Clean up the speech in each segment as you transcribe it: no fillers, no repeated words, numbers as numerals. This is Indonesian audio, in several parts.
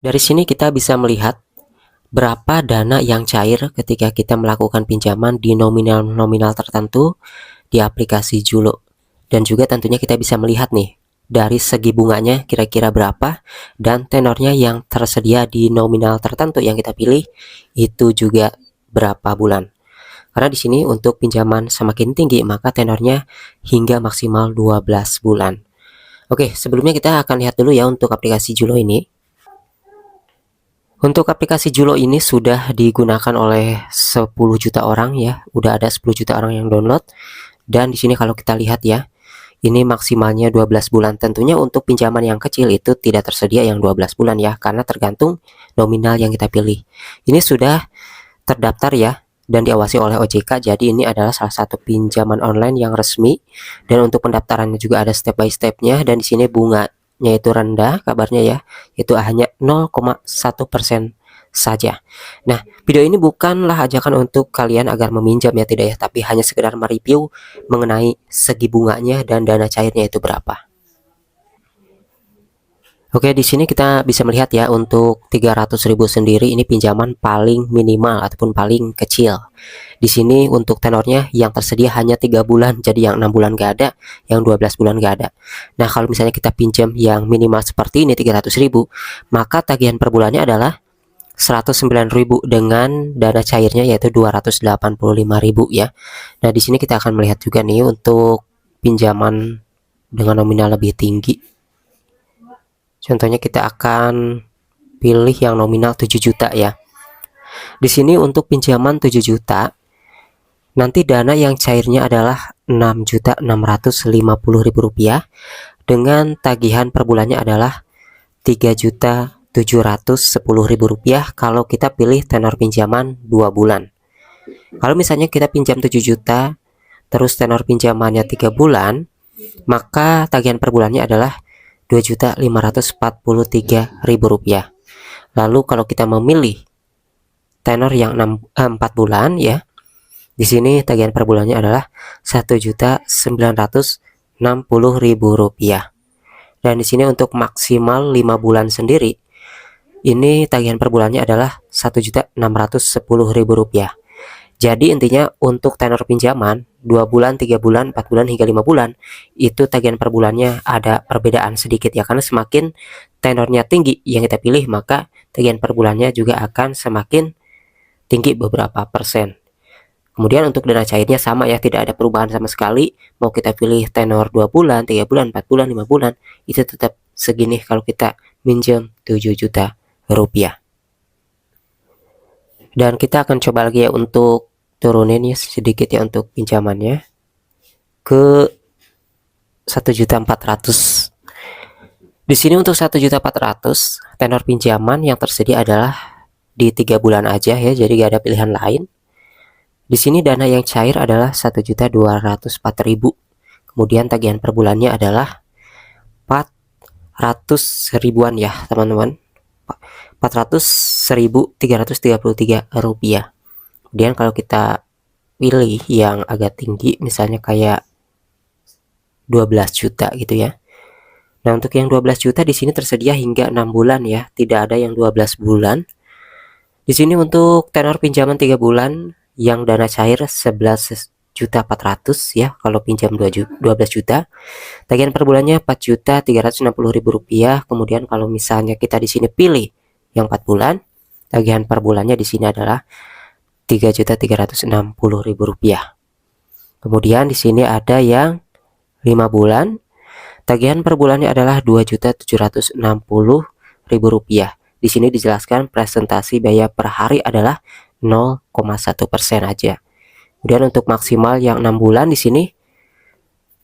Dari sini kita bisa melihat berapa dana yang cair ketika kita melakukan pinjaman di nominal-nominal tertentu di aplikasi Julo. Dan juga tentunya kita bisa melihat nih dari segi bunganya kira-kira berapa dan tenornya yang tersedia di nominal tertentu yang kita pilih itu juga berapa bulan. Karena di sini untuk pinjaman semakin tinggi maka tenornya hingga maksimal 12 bulan. Oke, sebelumnya kita akan lihat dulu ya untuk aplikasi Julo ini. Untuk aplikasi Julo ini sudah digunakan oleh 10 juta orang ya, udah ada 10 juta orang yang download. Dan di sini kalau kita lihat ya, ini maksimalnya 12 bulan. Tentunya untuk pinjaman yang kecil itu tidak tersedia yang 12 bulan ya, karena tergantung nominal yang kita pilih. Ini sudah terdaftar ya dan diawasi oleh OJK, jadi ini adalah salah satu pinjaman online yang resmi. Dan untuk pendaftarannya juga ada step by stepnya, dan di sini bunganya itu rendah kabarnya ya, itu hanya 0,1% saja. Nah, video ini bukanlah ajakan untuk kalian agar meminjam ya, tidak ya, tapi hanya sekedar mereview mengenai segi bunganya dan dana cairnya itu berapa. Oke, di sini kita bisa melihat ya untuk 300.000 sendiri ini pinjaman paling minimal ataupun paling kecil. Di sini untuk tenornya yang tersedia hanya 3 bulan, jadi yang 6 bulan gak ada, yang 12 bulan gak ada. Nah, kalau misalnya kita pinjam yang minimal seperti ini 300.000, maka tagihan per bulannya adalah 109.000 dengan dana cairnya yaitu 285.000 ya. Nah, di sini kita akan melihat juga nih untuk pinjaman dengan nominal lebih tinggi. Contohnya kita akan pilih yang nominal 7 juta ya. Di sini untuk pinjaman 7 juta, nanti dana yang cairnya adalah 6.650.000 rupiah dengan tagihan per bulannya adalah 3.710.000 rupiah kalau kita pilih tenor pinjaman 2 bulan. Kalau misalnya kita pinjam 7 juta, terus tenor pinjamannya 3 bulan, maka tagihan per bulannya adalah 2.543.000 rupiah. Lalu kalau kita memilih tenor yang 4 bulan ya, di sini tagihan per bulannya adalah 1.960.000 rupiah. Dan di sini untuk maksimal 5 bulan sendiri, ini tagihan per bulannya adalah 1.610.000 rupiah. Jadi intinya untuk tenor pinjaman 2 bulan, 3 bulan, 4 bulan hingga 5 bulan itu tagihan per bulannya ada perbedaan sedikit ya, karena semakin tenornya tinggi yang kita pilih maka tagihan per bulannya juga akan semakin tinggi beberapa persen. Kemudian untuk dana cairnya sama ya, tidak ada perubahan sama sekali. Mau kita pilih tenor 2 bulan, 3 bulan, 4 bulan, 5 bulan itu tetap segini kalau kita minjem 7 juta rupiah. Dan kita akan coba lagi ya untuk turunin ya sedikit ya untuk pinjamannya ke 1.400.000. Di sini untuk 1.400.000 tenor pinjaman yang tersedia adalah di 3 bulan aja ya, jadi gak ada pilihan lain. Di sini dana yang cair adalah 1.204.000. Kemudian tagihan per bulannya adalah 400 ribuan ya teman-teman, 400.333 rupiah. Kemudian kalau kita pilih yang agak tinggi misalnya kayak 12 juta gitu ya. Nah, untuk yang 12 juta di sini tersedia hingga 6 bulan ya, tidak ada yang 12 bulan. Di sini untuk tenor pinjaman 3 bulan yang dana cair 11.400.000 ya kalau pinjam 12 juta. Tagihan per bulannya 4.360.000 rupiah. Kemudian kalau misalnya kita di sini pilih yang 4 bulan, tagihan per bulannya di sini adalah 3.360.000 rupiah. Kemudian di sini ada yang 5 bulan, tagihan per bulannya adalah 2.760.000 rupiah. Di sini dijelaskan presentasi biaya per hari adalah 0,1% aja. Kemudian untuk maksimal yang 6 bulan di sini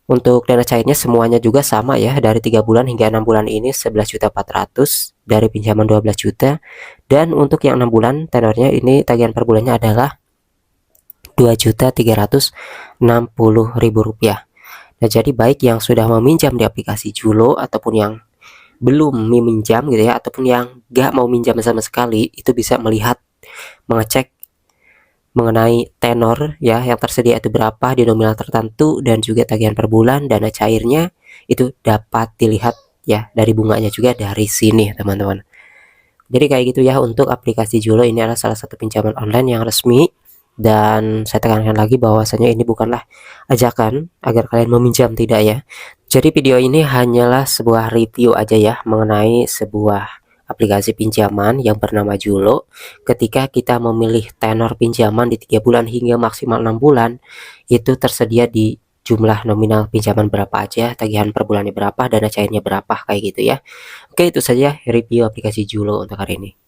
untuk dana cairnya semuanya juga sama ya, dari 3 bulan hingga 6 bulan ini 11.400.000 dari pinjaman 12 juta. Dan untuk yang 6 bulan tenornya ini tagihan per bulannya adalah 2.360.000 rupiah. Nah, jadi baik yang sudah meminjam di aplikasi Julo ataupun yang belum meminjam gitu ya, ataupun yang gak mau minjam sama sekali, itu bisa melihat, mengecek mengenai tenor ya yang tersedia itu berapa di nominal tertentu, dan juga tagihan per bulan, dana cairnya itu dapat dilihat ya dari bunganya juga dari sini teman-teman. Jadi kayak gitu ya untuk aplikasi Julo. Ini adalah salah satu pinjaman online yang resmi, dan saya tekankan lagi bahwasanya ini bukanlah ajakan agar kalian meminjam, tidak ya. Jadi video ini hanyalah sebuah review aja ya mengenai sebuah aplikasi pinjaman yang bernama Julo. Ketika kita memilih tenor pinjaman di 3 bulan hingga maksimal 6 bulan, itu tersedia di jumlah nominal pinjaman berapa aja, tagihan per bulannya berapa, dana cairnya berapa, kayak gitu ya. Oke, itu saja review aplikasi Julo untuk hari ini.